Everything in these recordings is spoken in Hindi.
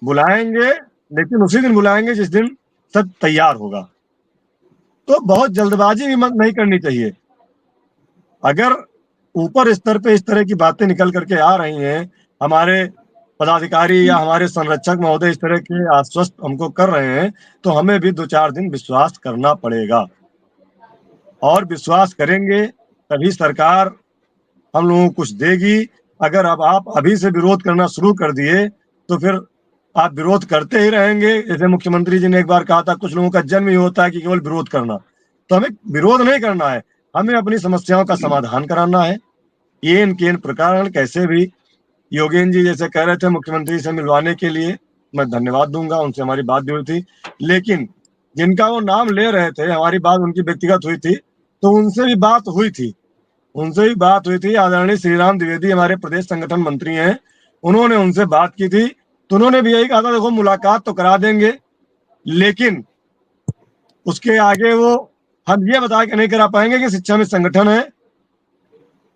बुलाएंगे, लेकिन उसी दिन बुलाएंगे जिस दिन सब तैयार होगा। तो बहुत जल्दबाजी भी मत नहीं करनी चाहिए। अगर ऊपर स्तर पे इस तरह की बातें निकल करके आ रही हैं, हमारे पदाधिकारी या हमारे संरक्षक महोदय इस तरह के आश्वस्त हमको कर रहे हैं, तो हमें भी 2-4 दिन विश्वास करना पड़ेगा। और विश्वास करेंगे तभी सरकार हम लोगों को कुछ देगी। अगर अब आप अभी से विरोध करना शुरू कर दिए, तो फिर आप विरोध करते ही रहेंगे। जैसे मुख्यमंत्री जी ने एक बार कहा था, कुछ लोगों का जन्म ही होता है कि केवल विरोध करना। तो हमें विरोध नहीं करना है, हमें अपनी समस्याओं का समाधान कराना है। येन केन प्रकार कैसे भी योगेन जी जैसे कह रहे थे मुख्यमंत्री से मिलवाने के लिए, मैं धन्यवाद दूंगा, उनसे हमारी बात भी हुई थी। लेकिन जिनका वो नाम ले रहे थे, हमारी बात उनकी व्यक्तिगत हुई थी, तो उनसे भी बात हुई थी। उनसे भी बात हुई थी। आदरणीय श्रीराम द्विवेदी हमारे प्रदेश संगठन मंत्री हैं, उन्होंने उनसे बात की थी, तो उन्होंने भी यही कहा था, देखो मुलाकात तो करा देंगे, लेकिन उसके आगे वो हम ये बता के नहीं करा पाएंगे कि शिक्षा में संगठन है,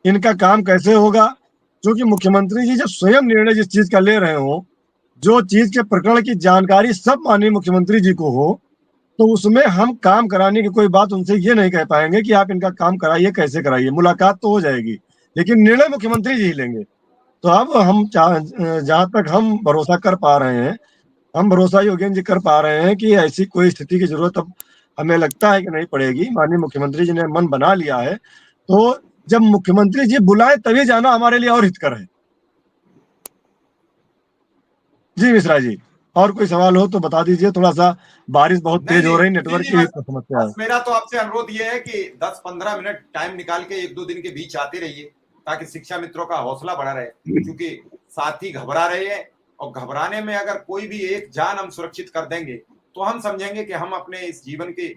इनका काम कैसे होगा। क्योंकि मुख्यमंत्री जी जब स्वयं निर्णय जिस चीज का ले रहे हो, जो चीज के प्रकरण की जानकारी सब माननीय मुख्यमंत्री जी को हो, तो उसमें हम काम कराने की कोई बात उनसे ये नहीं कह पाएंगे कि आप इनका काम कराइए, कैसे कराइए। मुलाकात तो हो जाएगी, लेकिन निर्णय मुख्यमंत्री जी ही लेंगे। तो अब हम जहां तक हम भरोसा कर पा रहे हैं, हम भरोसा योगेंद्र जी कर पा रहे हैं कि ऐसी कोई स्थिति की जरूरत अब हमें लगता है कि नहीं पड़ेगी। माननीय मुख्यमंत्री जी ने मन बना लिया है, तो जब मुख्यमंत्री जी बुलाए तभी जाना हमारे लिए और हितकर है। जी मिश्रा जी, और कोई सवाल हो तो बता दीजिए। थोड़ा सा बारिश बहुत तेज हो रही, नेटवर्क की भी समस्या है। मेरा तो आपसे अनुरोध ये है कि 10-15 मिनट टाइम निकाल के 1-2 दिन के बीच आते रहिए, ताकि शिक्षा मित्रों का हौसला बढ़ा रहे, क्योंकि साथी घबरा रहे हैं, और घबराने में अगर कोई भी एक जान हम सुरक्षित कर देंगे, तो हम समझेंगे कि हम अपने इस जीवन के।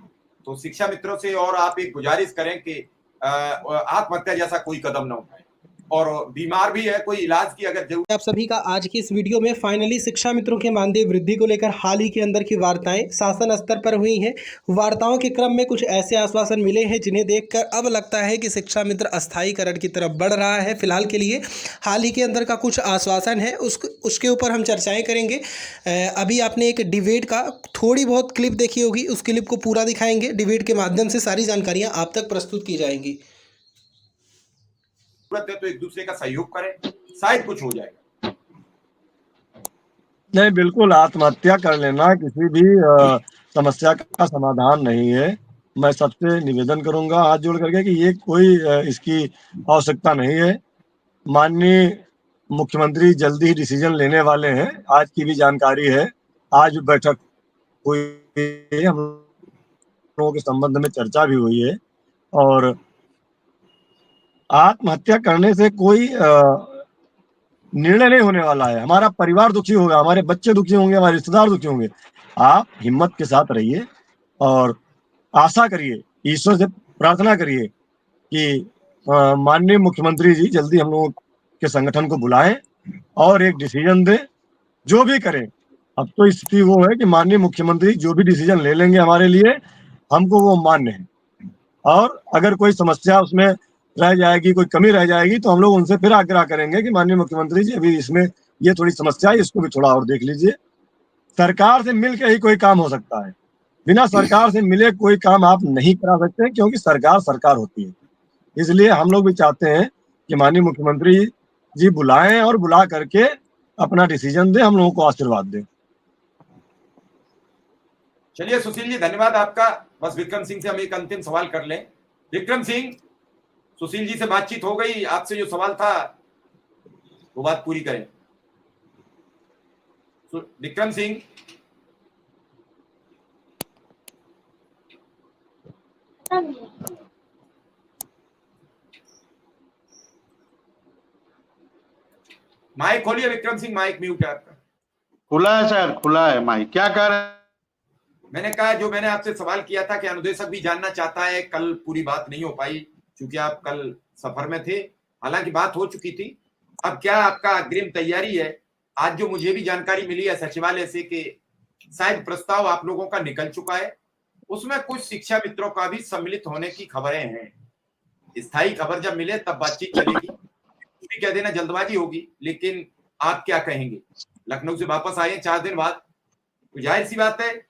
तो शिक्षा मित्रों से और आप एक गुजारिश करें कि आत्महत्या जैसा कोई कदम न उठाएं, और बीमार भी है कोई इलाज की अगर जरूरत। आप सभी का आज की इस वीडियो में फाइनली शिक्षा मित्रों के मानदेय वृद्धि को लेकर हाल ही के अंदर की वार्ताएं शासन स्तर पर हुई हैं। वार्ताओं के क्रम में कुछ ऐसे आश्वासन मिले हैं जिन्हें देखकर अब लगता है कि शिक्षा मित्र अस्थायीकरण की तरफ बढ़ रहा है। फिलहाल के लिए हाल ही के अंदर का कुछ आश्वासन है, उसके ऊपर हम चर्चाएँ करेंगे। अभी आपने एक डिबेट का थोड़ी बहुत क्लिप देखी होगी, उस क्लिप को पूरा दिखाएंगे। डिबेट के माध्यम से सारी जानकारियाँ आप तक प्रस्तुत की जाएंगी। है तो एक दूसरे का सहयोग करें, शायद कुछ हो जाएगा। नहीं, बिल्कुल आत्महत्या कर लेना किसी भी समस्या का समाधान नहीं है। मैं सबसे निवेदन करूंगा हाथ जोड़ करके कि ये कोई इसकी आवश्यकता नहीं है। माननीय मुख्यमंत्री जल्दी ही डिसीजन लेने वाले हैं, आज की भी जानकारी है। आज बैठक हुई है, हम लोगों के संबंध में चर्चा भी हुई है, और आत्महत्या करने से कोई निर्णय नहीं होने वाला है। हमारा परिवार दुखी होगा, हमारे बच्चे दुखी होंगे, हमारे रिश्तेदार दुखी होंगे। आप हिम्मत के साथ रहिए और आशा करिए, ईश्वर से प्रार्थना करिए कि माननीय मुख्यमंत्री जी जल्दी हम लोगों के संगठन को बुलाएं और एक डिसीजन दें, जो भी करें। अब तो स्थिति वो है कि माननीय मुख्यमंत्री जो भी डिसीजन ले लेंगे हमारे लिए, हमको वो मान्य है। और अगर कोई समस्या उसमें रह जाएगी, कोई कमी रह जाएगी, तो हम लोग उनसे फिर आग्रह करेंगे कि माननीय मुख्यमंत्री जी अभी इसमें ये थोड़ी समस्या है, इसको भी थोड़ा और देख लीजिए। सरकार से मिल के ही कोई काम हो सकता है, बिना सरकार से मिले कोई काम आप नहीं करा सकते, क्योंकि सरकार सरकार होती है। इसलिए हम लोग भी चाहते हैं कि माननीय मुख्यमंत्री जी बुलाएं और बुला करके अपना डिसीजन दें, हम लोगों को आशीर्वाद दें। चलिए सुशील जी, धन्यवाद आपका। बस विक्रम सिंह से हम एक अंतिम सवाल कर लें। विक्रम सिंह, सुशील जी से बातचीत हो गई, आपसे जो सवाल था वो बात पूरी करें। विक्रम सिंह, माइक खोलिए। विक्रम सिंह, माइक म्यूट है आपका। खुला है सर, खुला है माइक। क्या कह रहे हैं? मैंने कहा जो मैंने आपसे सवाल किया था कि अनुदेशक भी जानना चाहता है। कल पूरी बात नहीं हो पाई क्योंकि आप कल सफर में थे, हालांकि बात हो चुकी थी। अब क्या आपका अग्रिम तैयारी है? आज जो मुझे भी जानकारी मिली है सचिवालय से कि शायद प्रस्ताव आप लोगों का निकल चुका है, उसमें कुछ शिक्षा मित्रों का भी सम्मिलित होने की खबरें हैं। स्थायी खबर जब मिले तब बातचीत चलेगी। कुछ भी कह देना जल्दबाजी होगी, लेकिन आप क्या कहेंगे? लखनऊ से वापस आए हैं 4 दिन बाद, तो जाहिर सी बात है